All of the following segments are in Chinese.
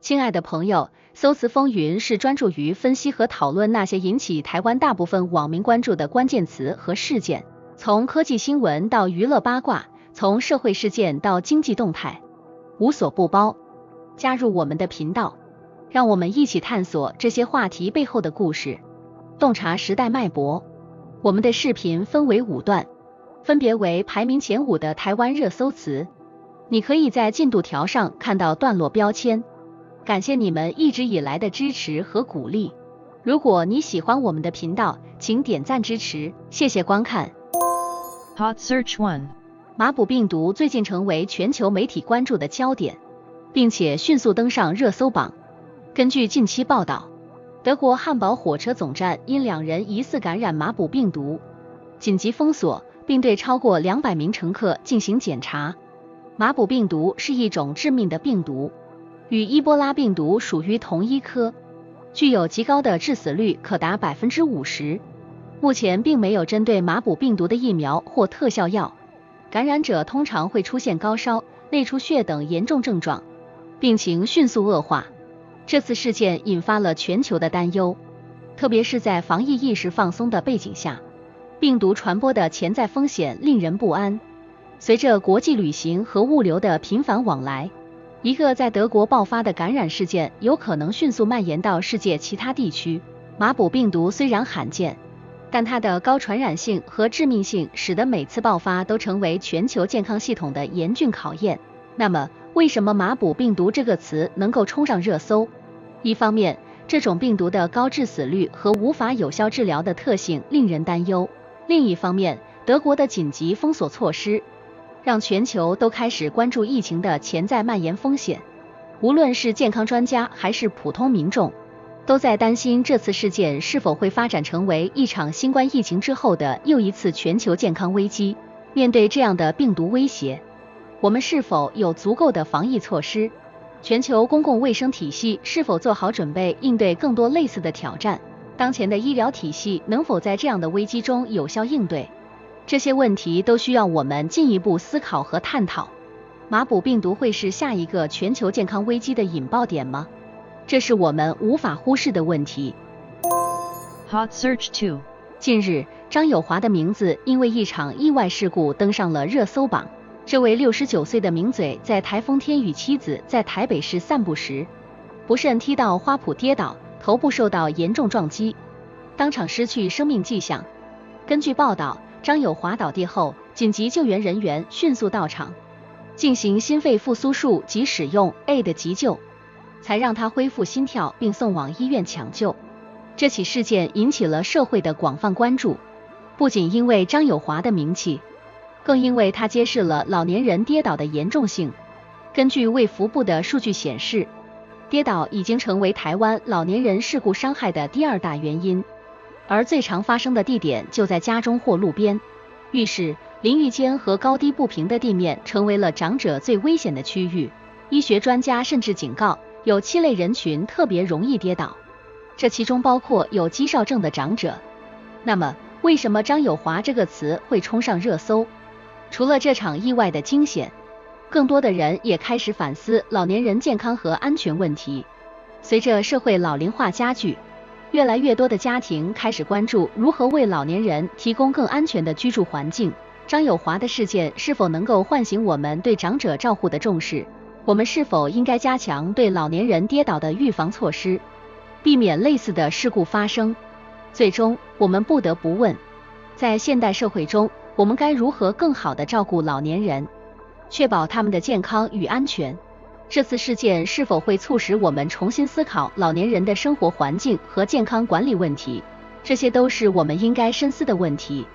亲爱的朋友，搜词风云是专注于分析和讨论那些引起台湾大部分网民关注的关键词和事件，从科技新闻到娱乐八卦，从社会事件到经济动态，无所不包。加入我们的频道，让我们一起探索这些话题背后的故事，洞察时代脉搏。我们的视频分为5段，分别为排名前5的台湾热搜词。你可以在进度条上看到段落标签。感谢你们一直以来的支持和鼓励。如果你喜欢我们的频道，请点赞支持，谢谢观看。Hot Search 1。麻疹病毒最近成为全球媒体关注的焦点，并且迅速登上热搜榜。根据近期报道，德国汉堡火车总站因2人疑似感染麻疹病毒，紧急封锁，并对超过200名乘客进行检查。麻疹病毒是一种致命的病毒，与伊波拉病毒属于同一科，具有极高的致死率，可达50%。目前并没有针对麻疹病毒的疫苗或特效药。感染者通常会出现高烧、内出血等严重症状，病情迅速恶化。这次事件引发了全球的担忧，特别是在防疫意识放松的背景下，病毒传播的潜在风险令人不安。随着国际旅行和物流的频繁往来，一个在德国爆发的感染事件有可能迅速蔓延到世界其他地区。麻疹病毒虽然罕见，但它的高传染性和致命性使得每次爆发都成为全球健康系统的严峻考验。那么，为什么麻疹病毒这个词能够冲上热搜？一方面，这种病毒的高致死率和无法有效治疗的特性令人担忧；另一方面，德国的紧急封锁措施让全球都开始关注疫情的潜在蔓延风险。无论是健康专家还是普通民众，都在担心这次事件是否会发展成为一场新冠疫情之后的又一次全球健康危机。面对这样的病毒威胁，我们是否有足够的防疫措施？全球公共卫生体系是否做好准备应对更多类似的挑战？当前的医疗体系能否在这样的危机中有效应对？这些问题都需要我们进一步思考和探讨。麻疹病毒会是下一个全球健康危机的引爆点吗？这是我们无法忽视的问题。Hot Search 2。近日，张友华的名字因为一场意外事故登上了热搜榜。这位69岁的名嘴在台风天与妻子在台北市散步时，不慎踢到花圃跌倒，头部受到严重撞击，当场失去生命迹象。根据报道，张友华倒地后，紧急救援人员迅速到场，进行心肺复苏术及使用 AED 急救，才让他恢复心跳并送往医院抢救。这起事件引起了社会的广泛关注，不仅因为张友华的名气，更因为它揭示了老年人跌倒的严重性。根据卫福部的数据显示，跌倒已经成为台湾老年人事故伤害的第2大原因，而最常发生的地点就在家中或路边。浴室、淋浴间和高低不平的地面成为了长者最危险的区域。医学专家甚至警告，有7类人群特别容易跌倒，这其中包括有肌少症的长者。那么，为什么张友华这个词会冲上热搜？除了这场意外的惊险，更多的人也开始反思老年人健康和安全问题。随着社会老龄化加剧，越来越多的家庭开始关注如何为老年人提供更安全的居住环境。张友华的事件是否能够唤醒我们对长者照护的重视？我们是否应该加强对老年人跌倒的预防措施，避免类似的事故发生？最终，我们不得不问，在现代社会中，我们该如何更好地照顾老年人，确保他们的健康与安全？这次事件是否会促使我们重新思考老年人的生活环境和健康管理问题？这些都是我们应该深思的问题。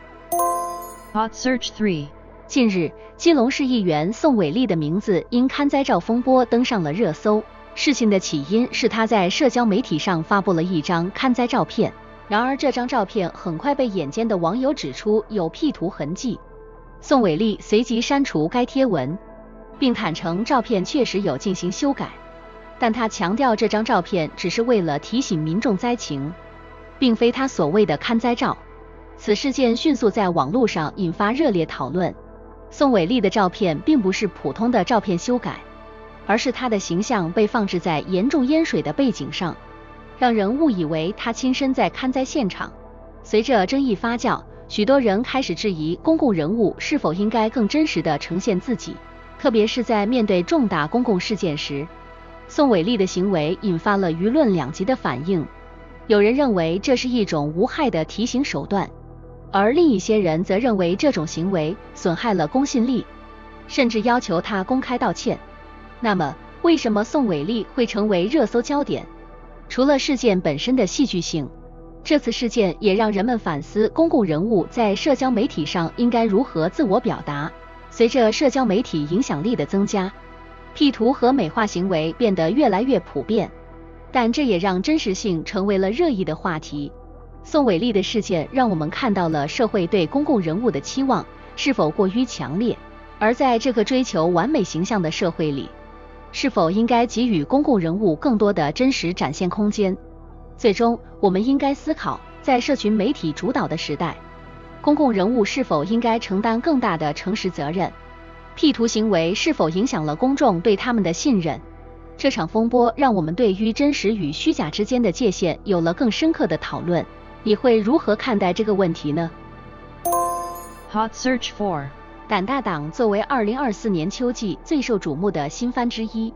Hot Search 3。近日，基隆市议员宋伟立的名字因刊灾照风波登上了热搜。事情的起因是他在社交媒体上发布了一张刊灾照片，然而这张照片很快被眼尖的网友指出有 P 图痕迹。宋伟立随即删除该贴文，并坦承照片确实有进行修改，但他强调这张照片只是为了提醒民众灾情，并非他所谓的刊灾照。此事件迅速在网络上引发热烈讨论。宋伟立的照片并不是普通的照片修改，而是他的形象被放置在严重淹水的背景上，让人误以为他亲身在勘灾现场。随着争议发酵，许多人开始质疑公共人物是否应该更真实地呈现自己，特别是在面对重大公共事件时。宋伟丽的行为引发了舆论两极的反应，有人认为这是一种无害的提醒手段，而另一些人则认为这种行为损害了公信力，甚至要求他公开道歉。那么，为什么宋伟丽会成为热搜焦点？除了事件本身的戏剧性，这次事件也让人们反思公共人物在社交媒体上应该如何自我表达。随着社交媒体影响力的增加，P 图和美化行为变得越来越普遍，但这也让真实性成为了热议的话题。宋伟丽的事件让我们看到了社会对公共人物的期望是否过于强烈，而在这个追求完美形象的社会里，是否应该给予公共人物更多的真实展现空间？最终，我们应该思考，在社群媒体主导的时代，公共人物是否应该承担更大的诚实责任？P 图行为是否影响了公众对他们的信任？这场风波让我们对于真实与虚假之间的界限有了更深刻的讨论。你会如何看待这个问题呢？ Hot Search 4. 胆大党作为2024年秋季最受瞩目的新番之一，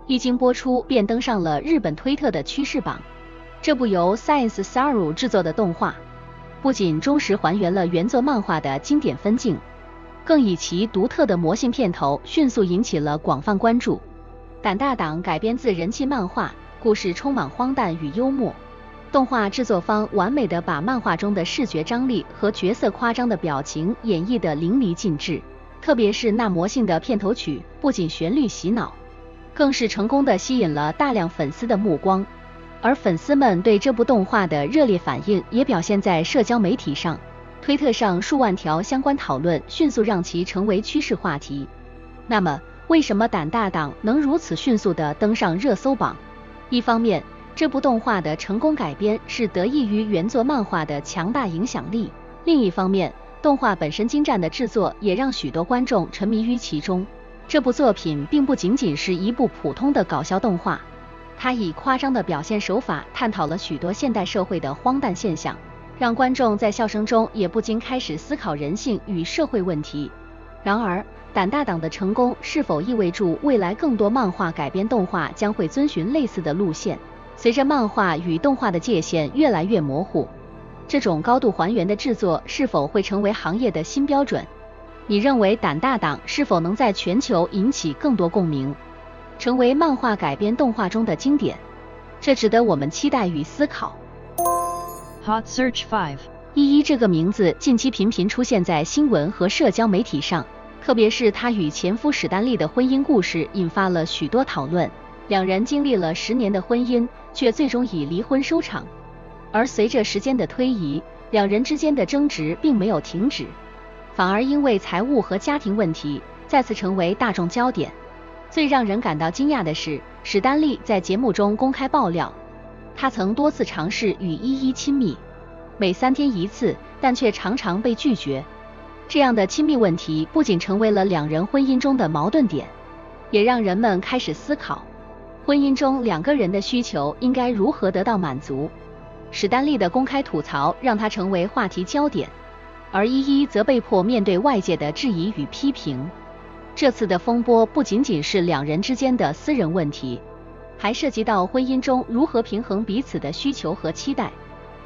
一经播出便登上了日本推特的趋势榜。这部由 Science Saru 制作的动画，不仅忠实还原了原作漫画的经典分镜，更以其独特的魔性片头迅速引起了广泛关注。胆大党改编自人气漫画，故事充满荒诞与幽默。动画制作方完美地把漫画中的视觉张力和角色夸张的表情演绎得淋漓尽致，特别是那魔性的片头曲，不仅旋律洗脑，更是成功地吸引了大量粉丝的目光。而粉丝们对这部动画的热烈反应也表现在社交媒体上，推特上数万条相关讨论迅速让其成为趋势话题。那么，为什么胆大党能如此迅速地登上热搜榜？一方面，这部动画的成功改编是得益于原作漫画的强大影响力；另一方面，动画本身精湛的制作也让许多观众沉迷于其中。这部作品并不仅仅是一部普通的搞笑动画，它以夸张的表现手法探讨了许多现代社会的荒诞现象，让观众在笑声中也不禁开始思考人性与社会问题。然而，胆大党的成功是否意味着未来更多漫画改编动画将会遵循类似的路线？随着漫画与动画的界限越来越模糊，这种高度还原的制作是否会成为行业的新标准？你认为胆大党是否能在全球引起更多共鸣，成为漫画改编动画中的经典？这值得我们期待与思考。 Hot Search 5. 依依这个名字近期频频出现在新闻和社交媒体上，特别是她与前夫史丹利的婚姻故事引发了许多讨论。两人经历了10年的婚姻，却最终以离婚收场。而随着时间的推移，两人之间的争执并没有停止，反而因为财务和家庭问题再次成为大众焦点。最让人感到惊讶的是，史丹利在节目中公开爆料，他曾多次尝试与依依亲密，每3天1次，但却常常被拒绝。这样的亲密问题不仅成为了两人婚姻中的矛盾点，也让人们开始思考，婚姻中两个人的需求应该如何得到满足。史丹利的公开吐槽让他成为话题焦点，而依依则被迫面对外界的质疑与批评。这次的风波不仅仅是两人之间的私人问题，还涉及到婚姻中如何平衡彼此的需求和期待。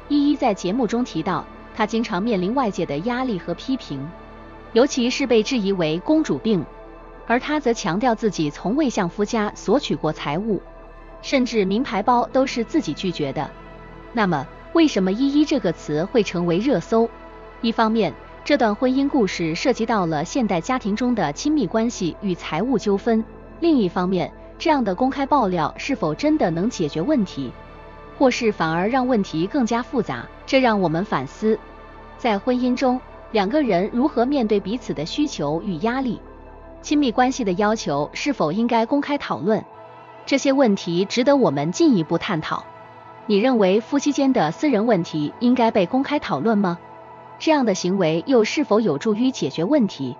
依依在节目中提到，她经常面临外界的压力和批评，尤其是被质疑为公主病，而她则强调自己从未向夫家索取过财物，甚至名牌包都是自己拒绝的。那么，为什么依依这个词会成为热搜？一方面，这段婚姻故事涉及到了现代家庭中的亲密关系与财务纠纷；另一方面，这样的公开爆料是否真的能解决问题，或是反而让问题更加复杂？这让我们反思，在婚姻中，两个人如何面对彼此的需求与压力，亲密关系的要求是否应该公开讨论？这些问题值得我们进一步探讨。你认为夫妻间的私人问题应该被公开讨论吗？这样的行为又是否有助于解决问题？